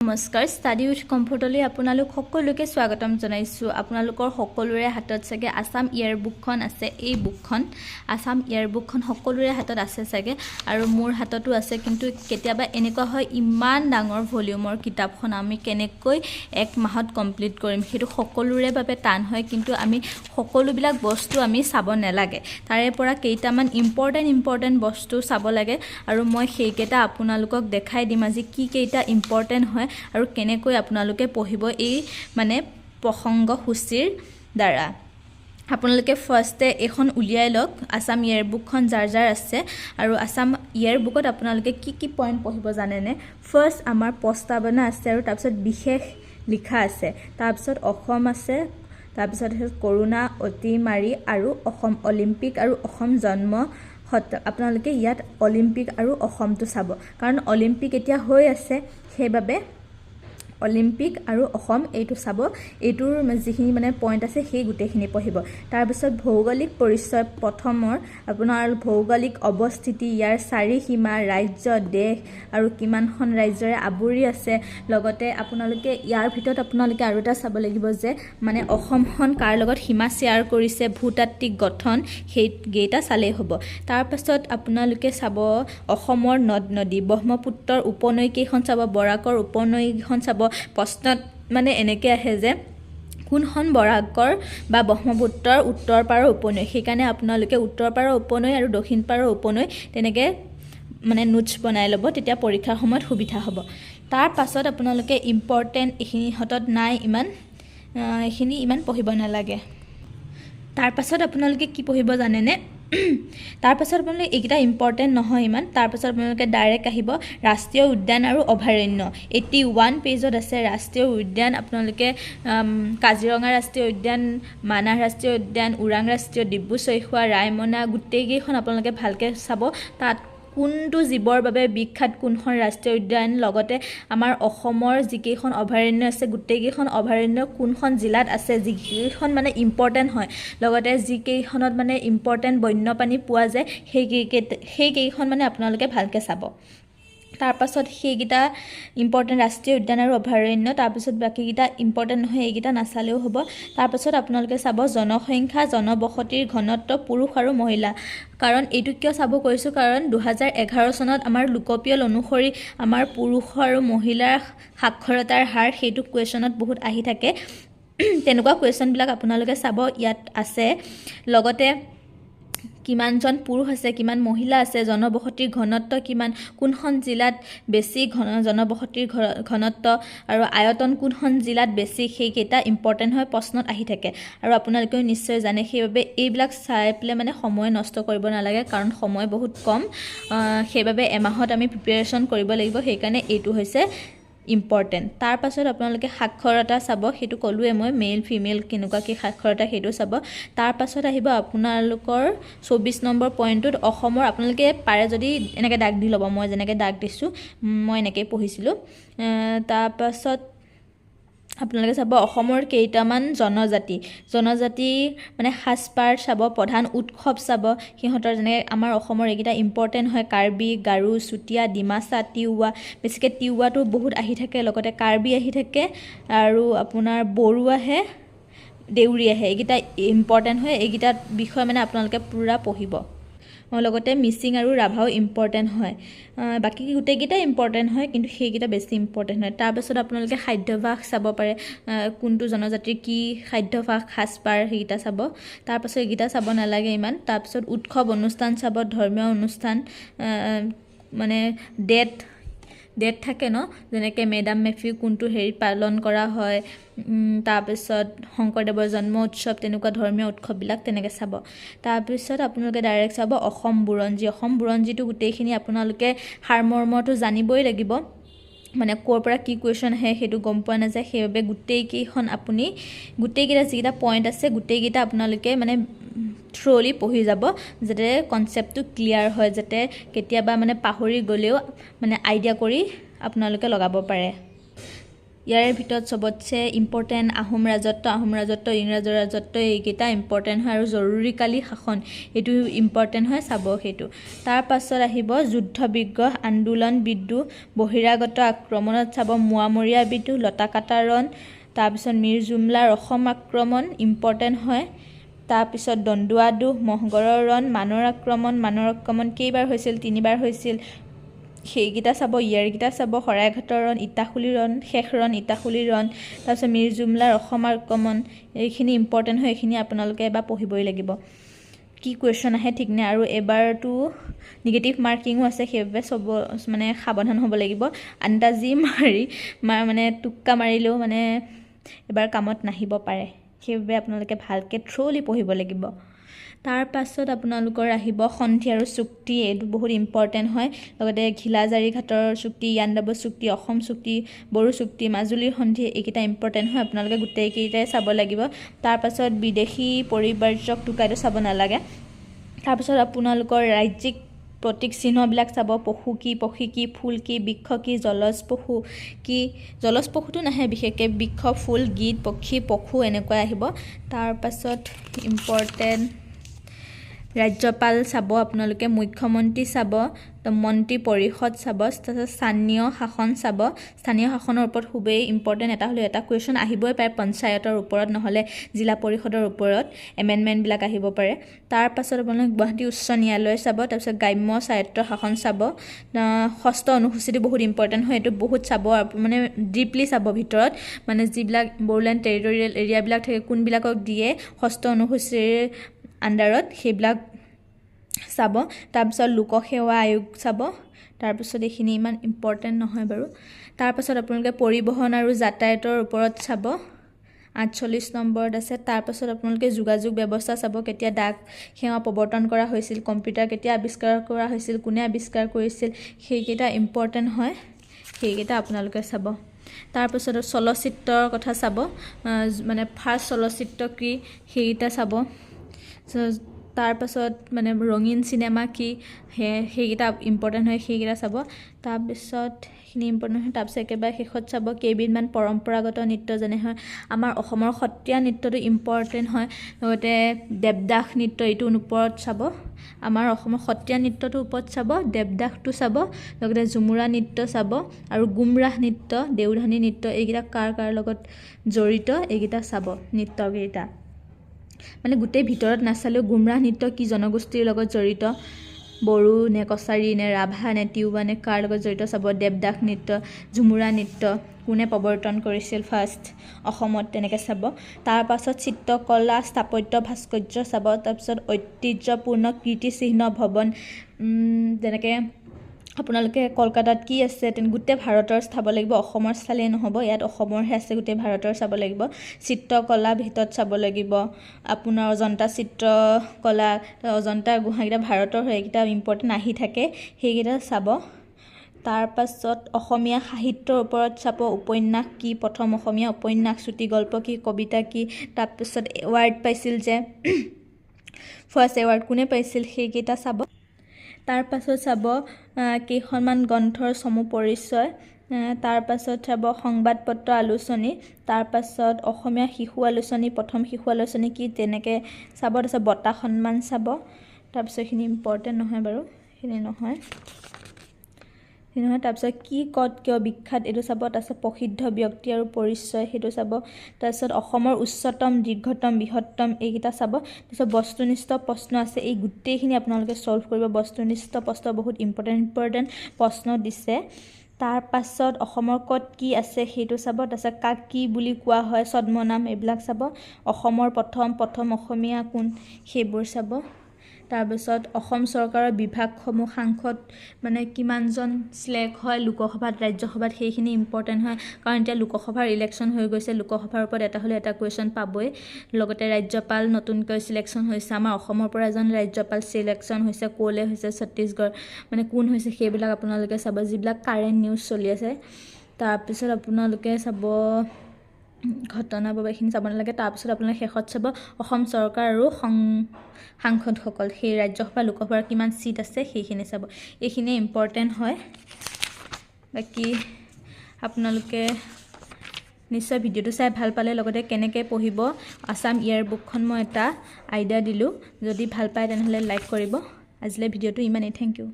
নমস্কাৰ study with কমফৰ্টলৈ আপোনালোক সকলোকে স্বাগতম জনাইছোঁ। আপোনালোকৰ সকলোৰে হাতত চাগে আসাম ইয়াৰ বুকখন আছে। এই বুকখন আসাম ইয়াৰ বুকখন সকলোৰে হাতত আছে চাগে, আৰু মোৰ হাততো আছে। কিন্তু কেতিয়াবা এনেকুৱা হয় ইমান ডাঙৰ ভলিউমৰ কিতাপখন আমি কেনেকৈ এক মাহত কমপ্লিট কৰিম, সেইটো সকলোৰে বাবে টান হয়। কিন্তু আমি সকলোবিলাক বস্তু আমি চাব নালাগে, তাৰে পৰা কেইটামান ইম্পৰ্টেণ্ট বস্তু চাব লাগে, আৰু মই সেইকেইটা আপোনালোকক দেখাই দিম আজি কি কেইটা ইম্পৰ্টেণ্ট হয় আৰু কেনেকৈ আপোনালোকে পঢ়িব এই মানে প্ৰসংগ সূচীৰ দ্বাৰা। আপোনালোকে ফাৰ্ষ্টে এখন উলিয়াই লওক আসাম ইয়াৰ বুকখন যাৰ যাৰ আছে। আৰু আসাম ইয়াৰ বুকত আপোনালোকে কি পইণ্ট পঢ়িব জানেনে? ফাৰ্ষ্ট আমাৰ প্ৰস্তাৱনা আছে, আৰু তাৰপিছত বিশেষ লিখা আছে, তাৰপিছত অসম আছে, তাৰপিছত কৰোণা অতিমাৰী আৰু অসম অলিম্পিক আৰু অসম জন্ম। আপোনালোকে ইয়াত অলিম্পিক আৰু অসমটো চাব, কাৰণ অলিম্পিক এতিয়া হৈ আছে, সেইবাবে অলিম্পিক আৰু অসম এইটো চাব। এইটোৰ যিখিনি মানে পইণ্ট আছে সেই গোটেইখিনি পঢ়িব। তাৰপিছত ভৌগোলিক পৰিচয় প্ৰথমৰ আপোনাৰ ভৌগোলিক অৱস্থিতি, ইয়াৰ চাৰিসীমা, ৰাজ্য, দেশ আৰু কিমানখন ৰাজ্যৰে আৱৰি আছে। লগতে আপোনালোকে ইয়াৰ ভিতৰত আপোনালোকে আৰু এটা চাব লাগিব যে মানে অসমখন কাৰ লগত সীমা শ্বেয়াৰ কৰিছে, ভূতাত্ত্বিক গঠন, সেইকেইটা চালেই হ'ব। তাৰপাছত আপোনালোকে চাব অসমৰ নদ নদী, ব্ৰহ্মপুত্ৰৰ উপনৈ কেইখন চাব, বৰাকৰ উপনৈ কেইখন চাব। প্ৰশ্নত মানে এনেকৈ আহে যে কোনখন বৰাকৰ বা ব্ৰহ্মপুত্ৰৰ উত্তৰ পাৰৰ উপনৈ, সেইকাৰণে আপোনালোকে উত্তৰ পাৰৰ উপনৈ আৰু দক্ষিণ পাৰৰ উপনৈ তেনেকৈ মানে নোটছ বনাই ল'ব, তেতিয়া পৰীক্ষাৰ সময়ত সুবিধা হ'ব। তাৰ পাছত আপোনালোকে ইম্পৰ্টেণ্ট এইখিনি হাতত নাই ইমান, এইখিনি ইমান পঢ়িব নালাগে। তাৰ পাছত আপোনালোকে কি পঢ়িব জানেনে? তাৰপাছত আপোনালোকে এইকেইটা ইম্পৰ্টেণ্ট নহয় ইমান। তাৰপাছত আপোনালোকে ডাইৰেক্ট আহিব ৰাষ্ট্ৰীয় উদ্যান আৰু অভয়াৰণ্য। 81 পেজত আছে ৰাষ্ট্ৰীয় উদ্যান। আপোনালোকে কাজিৰঙা ৰাষ্ট্ৰীয় উদ্যান, মানাহ ৰাষ্ট্ৰীয় উদ্যান, ওৰাং ৰাষ্ট্ৰীয়, ডিব্ৰু চৈখোৱা, ৰায়মনা, গোটেইকেইখন আপোনালোকে ভালকৈ চাব। তাত কোনটো জীৱৰ বাবে বিখ্যাত, কোনখন ৰাষ্ট্ৰীয় উদ্যান, লগতে আমাৰ অসমৰ যিকেইখন অভয়াৰণ্য আছে গোটেইকেইখন অভয়াৰণ্য কোনখন জিলাত আছে, যিকেইখন মানে ইম্পৰ্টেণ্ট হয়, লগতে যিকেইখনত মানে ইম্পৰ্টেণ্ট বন্যপ্ৰাণী পোৱা যায় সেইকেইখন মানে আপোনালোকে ভালকৈ চাব। তাৰপাছত সেইকেইটা ইম্পৰ্টেণ্ট ৰাষ্ট্ৰীয় উদ্যান আৰু অভয়াৰণ্য, তাৰপিছত বাকীকেইটা ইম্পৰ্টেণ্ট নহয়, এইকেইটা নাচালেও হ'ব। তাৰপাছত আপোনালোকে চাব জনসংখ্যা, জনবসতিৰ ঘনত্ব, পুৰুষ আৰু মহিলা। কাৰণ এইটো কিয় চাব কৈছোঁ, কাৰণ 2011 চনত আমাৰ লোকপিয়ল অনুসৰি আমাৰ পুৰুষ আৰু মহিলাৰ সাক্ষৰতাৰ হাৰ, সেইটো কুৱেশ্যনত বহুত আহি থাকে। তেনেকুৱা কুৱেশ্যনবিলাক আপোনালোকে চাব, ইয়াত আছে। লগতে কিমানজন পুৰুষ আছে, কিমান মহিলা আছে, জনবসতিৰ ঘনত্ব কিমান, কোনখন জিলাত বেছি জনবসতিৰ ঘনত্ব, আৰু আয়তন কোনখন জিলাত বেছি, সেইকেইটা ইম্পৰ্টেণ্ট হয়, প্ৰশ্নত আহি থাকে। আৰু আপোনালোকেও নিশ্চয় জানে, সেইবাবে এইবিলাক চাই পেলাই মানে সময় নষ্ট কৰিব নালাগে, কাৰণ সময় বহুত কম। সেইবাবে এমাহত আমি প্ৰিপেৰেশ্যন কৰিব লাগিব, সেইকাৰণে এইটো হৈছে ইম্পৰ্টেণ্ট। তাৰ পাছত আপোনালোকে সাক্ষৰতা চাব, সেইটো ক'লোৱে মই, মেল ফিমেল কেনেকুৱা কি সাক্ষৰতা সেইটো চাব। তাৰ পাছত আহিব আপোনালোকৰ 24 নম্বৰ পইণ্টটোত অসমৰ, আপোনালোকে পাৰে যদি এনেকৈ দাগ দি ল'ব, মই যেনেকৈ দাগ দিছোঁ, মই এনেকৈ পঢ়িছিলোঁ। তাৰপাছত আপোনালোকে চাব অসমৰ কেইটামান জনজাতি মানে সাজপাৰ চাব, প্ৰধান উৎসৱ চাব সিহঁতৰ, যেনেকৈ আমাৰ অসমৰ এইকেইটা ইম্পৰ্টেণ্ট হয়, কাৰ্বি, গাৰো, চুতীয়া, ডিমাচা, তিৱা। বেছিকৈ তিৱাটো বহুত আহি থাকে, লগতে কাৰ্বি আহি থাকে, আৰু আপোনাৰ বড়ো আহে, দেউৰী আহে। এইকেইটা ইম্পৰ্টেণ্ট হয়, এইকেইটাৰ বিষয়ে মানে আপোনালোকে পূৰা পঢ়িব। লগতে মিচিং আৰু ৰাভাও ইম্পৰ্টেণ্ট হয়। বাকী গোটেইকেইটা ইম্পৰ্টেণ্ট হয়, কিন্তু সেইকেইটা বেছি ইম্পৰ্টেণ্ট হয়। তাৰপাছত আপোনালোকে খাদ্যাভ্যাস চাব পাৰে, কোনটো জনজাতিৰ কি খাদ্যাভ্যাস, সাজপাৰ, সেইকেইটা চাব। তাৰপাছত এইকেইটা চাব নালাগে ইমান। তাৰপিছত উৎসৱ অনুষ্ঠান চাব, ধৰ্মীয় অনুষ্ঠান, মানে ডেট থাকে ন, যেনেকৈ মেডাম মেফি কোনটো পালন কৰা হয়, তাৰপিছত শংকৰদেৱৰ জন্ম উৎসৱ, তেনেকুৱা ধৰ্মীয় উৎসৱবিলাক তেনেকৈ চাব। তাৰপিছত আপোনালোকে ডাইৰেক্ট চাব অসম বুৰঞ্জীটো গোটেইখিনি আপোনালোকে সাৰমৰ্মটো জানিবই লাগিব, মানে ক'ৰ পৰা কি কুৱেশ্যন আহে সেইটো গম পোৱা নাযায়। সেইবাবে গোটেইকেইটা যিকেইটা পইণ্ট আছে গোটেইকেইটা আপোনালোকে মানে থ্ৰ'লি পঢ়ি যাব, যাতে কনচেপ্টটো ক্লিয়াৰ হয়, যাতে কেতিয়াবা মানে পাহৰি গ'লেও মানে আইডিয়া কৰি আপোনালোকে লগাব পাৰে। ইয়াৰে ভিতৰত চবতছে ইম্পৰ্টেণ্ট আহোম ৰাজত্ব ইংৰাজৰ ৰাজত্ব এইকেইটা ইম্পৰ্টেণ্ট হয় আৰু জৰুৰীকালী শাসন এইটো ইম্পৰ্টেণ্ট হয় চাব সেইটো তাৰ পাছত আহিব যুদ্ধ বিগ্ৰহ আন্দোলন বিদ্ৰোহ বহিৰাগত আক্ৰমণত চাব মোৱামৰীয়া বিদ্ৰোহ লতাকাটা ৰণ তাৰপিছত মীৰ জুমলাৰ অসম আক্ৰমণ ইম্পৰ্টেণ্ট হয় তাৰপিছত দন্দুৱা দুহ মহগড়ৰ ৰণ মানৰ আক্ৰমণ কেইবাৰ হৈছিল 3বাৰ হৈছিল সেইকেইটা চাব ইয়াৰকেইটা চাব শৰাইঘাটৰ ৰণ ইটাখুলি ৰণ শেষ ৰণ ইটাখুলি ৰণ তাৰপিছত মীৰ জুমলাৰ অসম আক্ৰমণ এইখিনি ইম্পৰ্টেণ্ট হয় এইখিনি আপোনালোকে এবাৰ পঢ়িবই লাগিব কি কুৱেশ্যন আহে ঠিক নাই আৰু এবাৰটো নিগেটিভ মাৰ্কিঙো আছে সেইবাবে চব মানে সাৱধান হ'ব লাগিব আন্দাজি মানে টুক্কা মাৰিলেও মানে এবাৰ কামত নাহিব পাৰে সেইবাবে আপোনালোকে ভালকৈ থ্ৰলি পঢ়িব লাগিব তাৰ পাছত আপোনালোকৰ আহিব সন্ধি আৰু চুক্তি এইটো বহুত ইম্পৰ্টেণ্ট হয় লগতে ঘিলাজাৰী ঘাটৰ চুক্তি ইয়াণ্ডাবু চুক্তি অসম চুক্তি বড়ো চুক্তি মাজুলীৰ সন্ধি এইকেইটা ইম্পৰ্টেণ্ট হয় আপোনালোকে গোটেইকেইটাই চাব লাগিব তাৰ পাছত বিদেশী পৰিব্ৰাজক টোকাইটো চাব নালাগে তাৰপিছত আপোনালোকৰ ৰাজ্যিক প্ৰতীক চিহ্নবিলাক চাব পশু কি পক্ষী কি ফুল কি বৃক্ষ কি জলজ পশুটো নাহে বিশেষকৈ বৃক্ষ ফুল গীত পক্ষী পশু এনেকুৱা আহিব তাৰ পাছত ইম্পৰ্টেণ্ট ৰাজ্যপাল চাব আপোনালোকে মুখ্যমন্ত্ৰী চাব মন্ত্ৰী পৰিষদ চাব তাৰপিছত স্থানীয় শাসন চাব স্থানীয় শাসনৰ ওপৰত খুবেই ইম্পৰ্টেণ্ট এটা হ'লেও এটা কুৱেশ্যন আহিবই পাৰে পঞ্চায়তৰ ওপৰত নহ'লে জিলা পৰিষদৰ ওপৰত এমেণ্ডমেণ্টবিলাক আহিব পাৰে তাৰ পাছত আপোনালোকে গুৱাহাটী উচ্চ ন্যায়ালয় চাব তাৰপিছত গ্ৰাম্য স্বায়ত্ত শাসন চাব ষষ্ঠ অনুসূচীটো বহুত ইম্পৰ্টেণ্ট হয় এইটো বহুত চাব মানে ডিপলি চাব ভিতৰত মানে যিবিলাক বড়োলেণ্ড টেৰিটৰিয়েল এৰিয়াবিলাক থাকে কোনবিলাকক দিয়ে ষষ্ঠ অনুসূচীৰ আণ্ডাৰত সেইবিলাক চাব তাৰপিছত লোকসেৱা আয়োগ চাব তাৰপিছত এইখিনি ইমান ইম্পৰ্টেণ্ট নহয় বাৰু তাৰপাছত আপোনালোকে পৰিবহণ আৰু যাতায়াতৰ ওপৰত চাব 48 নম্বৰত আছে তাৰপাছত আপোনালোকে যোগাযোগ ব্যৱস্থা চাব কেতিয়া ডাক সেৱা প্ৰৱৰ্তন কৰা হৈছিল কম্পিউটাৰ কেতিয়া আৱিষ্কাৰ কৰা হৈছিল কোনে আৱিষ্কাৰ কৰিছিল সেইকেইটা ইম্পৰ্টেণ্ট হয় সেইকেইটা আপোনালোকে চাব তাৰপাছত চলচ্চিত্ৰৰ কথা চাব মানে ফাৰ্ষ্ট চলচ্চিত্ৰ কি সেইকেইটা চাব তাৰ পাছত মানে ৰঙীন চিনেমা কি সেইকেইটা ইম্পৰ্টেণ্ট হয় সেইকেইটা চাব তাৰপিছত সেইখিনি ইম্পৰ্টেণ্ট হয় তাৰপিছত একেবাৰে শেষত চাব কেইবিধমান পৰম্পৰাগত নৃত্য যেনে হয় আমাৰ অসমৰ সত্ৰীয়া নৃত্যটো ইম্পৰ্টেণ্ট হয় লগতে দেৱদাস নৃত্য এইটোৰ ওপৰত চাব আমাৰ অসমৰ সত্ৰীয়া নৃত্যটোৰ ওপৰত চাব দেৱদাসটো চাব লগতে ঝুমুৰা নৃত্য চাব আৰু গুমৰাহ নৃত্য দেওধানী নৃত্য এইকেইটা কাৰ লগত জড়িত এইকেইটা চাব নৃত্যকেইটা মানে গোটেই ভিতৰত নাচালেও গুমৰাহ নৃত্য কি জনগোষ্ঠীৰ লগত জড়িত বড়ো নে কছাৰী নে ৰাভা নে তিৱা নে কাৰ লগত জড়িত চাব দেৱদাস নৃত্য ঝুমুৰা নৃত্য কোনে প্ৰৱৰ্তন কৰিছিল ফাৰ্ষ্ট অসমত তেনেকৈ চাব তাৰ পাছত চিত্ৰকলা স্থাপত্য ভাস্কৰ্য চাব তাৰপিছত ঐতিহ্যপূৰ্ণ কীৰ্তিচিহ্ন ভৱন যেনেকৈ আপোনালোকে কলকাতাত কি আছে তেনে গোটেই ভাৰতৰ চাব লাগিব অসমৰ চালেই নহ'ব ইয়াত অসমৰহে আছে গোটেই ভাৰতৰ চাব লাগিব চিত্ৰকলা ভিতৰত চাব লাগিব আপোনাৰ অজন্তা চিত্ৰকলা অজন্তা গুহাকেইটা ভাৰতৰ হয় এইকেইটা ইম্পৰ্টেণ্ট আহি থাকে সেইকেইটা চাব তাৰ পাছত অসমীয়া সাহিত্যৰ ওপৰত চাব উপন্যাস কি প্ৰথম অসমীয়া উপন্যাস চুটিগল্প কি কবিতা কি তাৰপিছত এৱাৰ্ড পাইছিল যে ফাৰ্ষ্ট এৱাৰ্ড কোনে পাইছিল সেইকেইটা চাব তাৰ পাছত চাব কেইখনমান গ্ৰন্থৰ চমু পৰিচয় তাৰ পাছত চাব সংবাদপত্ৰ আলোচনী তাৰ পাছত অসমীয়া শিশু আলোচনী প্ৰথম শিশু আলোচনী কি তেনেকৈ চাব তাৰপিছত বঁটা সন্মান চাব তাৰপিছত এইখিনি ইম্পৰ্টেণ্ট নহয় বাৰু সেইখিনি নহয় তাৰপিছত কি ক'ত কিয় বিখ্যাত এইটো চাব তাৰপিছত প্ৰসিদ্ধ ব্যক্তি আৰু পৰিচয় সেইটো চাব তাৰপিছত অসমৰ উচ্চতম দীৰ্ঘতম বৃহত্তম এইকেইটা চাব তাৰপিছত বস্তুনিষ্ঠ প্ৰশ্ন আছে এই গোটেইখিনি আপোনালোকে ছল্ভ কৰিব বস্তুনিষ্ঠ প্ৰশ্ন বহুত ইম্পৰ্টেণ্ট প্ৰশ্ন দিছে তাৰ পাছত অসমৰ ক'ত কি আছে সেইটো চাব তাৰপিছত কাক কি বুলি কোৱা হয় ছদ্মনাম এইবিলাক চাব অসমৰ প্ৰথম অসমীয়া কোন সেইবোৰ চাব তাৰপিছত অসম চৰকাৰৰ বিভাগসমূহ সাংসদ মানে কিমানজন চিলেক্ট হয় লোকসভাত ৰাজ্যসভাত সেইখিনি ইম্পৰ্টেণ্ট হয় কাৰণ এতিয়া লোকসভাৰ ইলেকশ্যন হৈ গৈছে লোকসভাৰ ওপৰত এটা হ'লে এটা কুৱেশ্যন পাবই লগতে ৰাজ্যপাল নতুনকৈ চিলেকশ্যন হৈছে আমাৰ অসমৰ পৰা এজন ৰাজ্যপাল চিলেকশ্যন হৈছে ক'লে হৈছে ছত্তীশগড় মানে কোন হৈছে সেইবিলাক আপোনালোকে চাব যিবিলাক কাৰেণ্ট নিউজ চলি আছে তাৰপিছত আপোনালোকে চাব ঘটনা বাবে এইখিনি চাব নালাগে তাৰপিছত আপোনালোকে শেষত চাব অসম চৰকাৰ আৰু সাংসদসকল সেই ৰাজ্যসভা লোকসভাৰ কিমান চিট আছে সেইখিনি চাব এইখিনিয়ে ইম্পৰ্টেণ্ট হয় বাকী আপোনালোকে নিশ্চয় ভিডিঅ'টো চাই ভাল পালে লগতে কেনেকৈ পঢ়িব আসাম ইয়াৰ বুকখন মই এটা আইডিয়া দিলোঁ যদি ভাল পায় তেনেহ'লে লাইক কৰিব আজিলৈ ভিডিঅ'টো ইমানেই থেংক ইউ